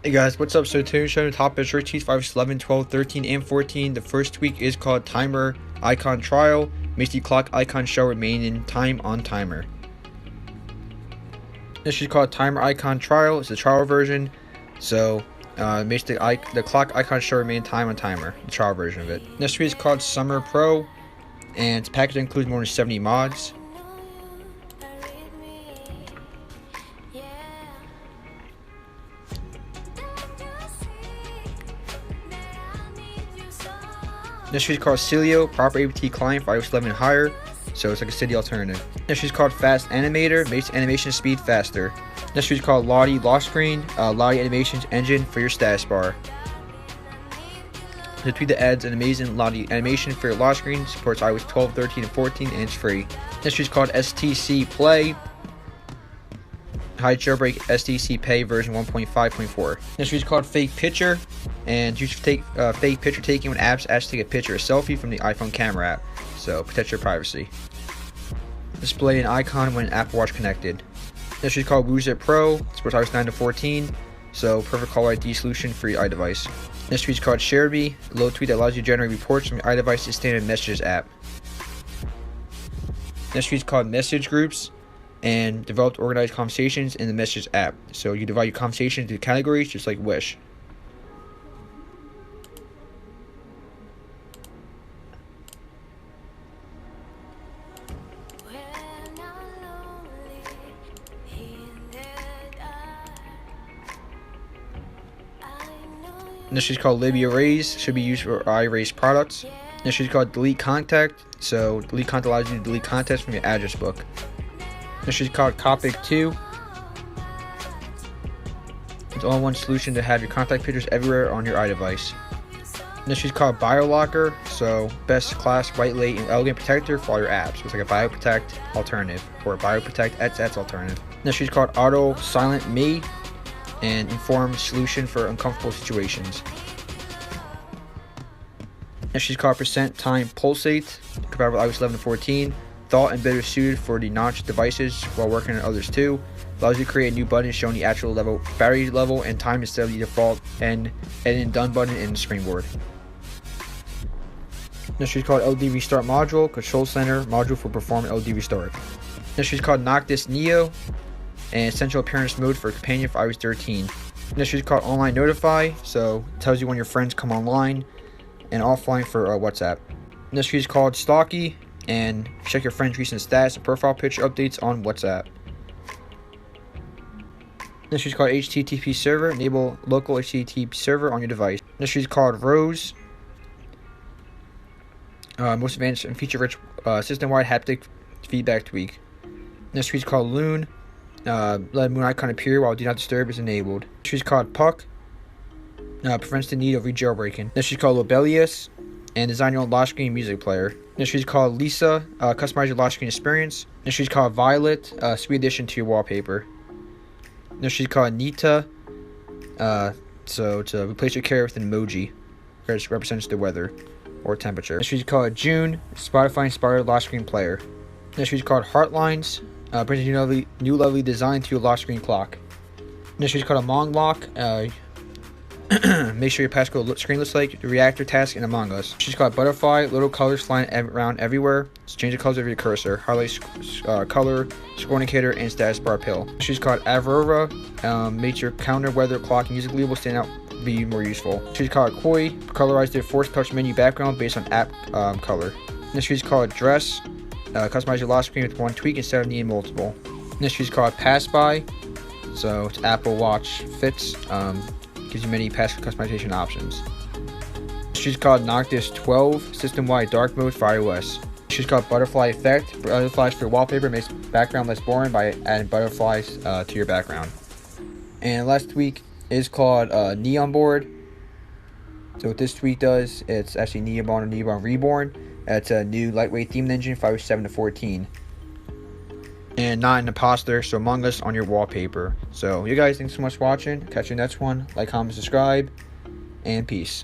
Hey guys, what's up? So today showing the top is Richie's 5, 11, 12, 13, and 14. The first tweak is called Timer Icon Trial. Makes the clock icon show remain in time on timer. This is called Timer Icon Trial. It's the trial version. So makes the clock icon show remain time on timer. The trial version of it. This tweak is called Summer Pro, and its package includes more than 70 mods. This is called Cilio, proper APT client for iOS 11 and higher, so it's like a city alternative. This is called Fast Animator, makes animation speed faster. This is called Lottie Lock Screen, Lottie Animations engine for your status bar. The tweak that adds an amazing Lottie animation for your lock screen, supports iOS 12, 13, and 14, and it's free. This is called STC Play. High Jailbreak STC Pay version 1.5.4. This is called Fake Picture, and you should take fake picture taking when apps ask to take a picture or selfie from the iPhone camera app, so protect your privacy. Display an icon when Apple Watch connected. This is called Woozer Pro, supports iOS 9 to 14, so perfect caller ID solution for your iDevice. This tweet is called ShareBee, a little tweet that allows you to generate reports from your iDevice to standard messages app. This tweet is called Message Groups, and developed organized conversations in the Message app. So you divide your conversations into categories just like Wish. This is called Libby Erase, should be used for iErase products. This is called Delete Contact, so Delete Contact allows you to delete contacts from your address book. This is called Copic 2. It's all-in-one solution to have your contact pictures everywhere on your iDevice. This is called BioLocker, so best class, lightweight, and elegant protector for all your apps. So it's like a BioProtect alternative, or a BioProtect XX alternative. This is called Auto Silent Me, an informed solution for uncomfortable situations. This is called Percent Time Pulsate, compatible with iOS 11 and 14. Thought and better suited for the notched devices while working on others too. Allows you to create a new button showing the actual level, battery level, and time instead of the default and done button in the springboard. This is called LD Restart Module, Control Center Module for performing LD Restart. This is called Noctis Neo, and Essential Appearance Mode for Companion for iOS 13. This is called Online Notify, so it tells you when your friends come online, and offline for WhatsApp. This is called Stalky, and check your friends' recent status and profile picture updates on WhatsApp. This is called HTTP Server, enable local HTTP server on your device. This is called Rose, most advanced and feature-rich system-wide haptic feedback tweak. This is called Loon, let moon icon appear while Do Not Disturb is enabled. This is called Puck, prevents the need of re-jailbreaking. This is called Lobelius, and design your own lock screen music player. This is called Lisa, customize your lock screen experience. This is called Violet, sweet addition to your wallpaper. This is called Nita, so to replace your carrier with an emoji, which represents the weather or temperature. This is called June, Spotify inspired lock screen player. This is called Heartlines, brings a new lovely design to your lock screen clock. This is called Among Lock. Make sure your passcode screen looks like the reactor task in Among Us. She's called Butterfly, little colors flying around everywhere. So change the colors of your cursor, highlight color, score indicator, and status bar pill. She's called Aurora, makes your counter, weather, clock, and music label stand out, be more useful. She's called Koi, colorize the force touch menu background based on app color. This she's called Dress, customize your lock screen with one tweak instead of needing multiple. This she's called Pass By, so it's Apple Watch Fits. Gives you many pass customization options. She's called Noctis 12, system-wide dark mode for iOS. She's called Butterfly Effect, butterflies for wallpaper, makes background less boring by adding butterflies to your background. And last tweak is called Neon Board. So what this tweak does, it's actually Neon Reborn. It's a new lightweight themed engine for iOS 7 to 14. And not an imposter, so Among Us on your wallpaper. So you guys, thanks so much for watching. Catch you next one. Like, comment, subscribe, and peace.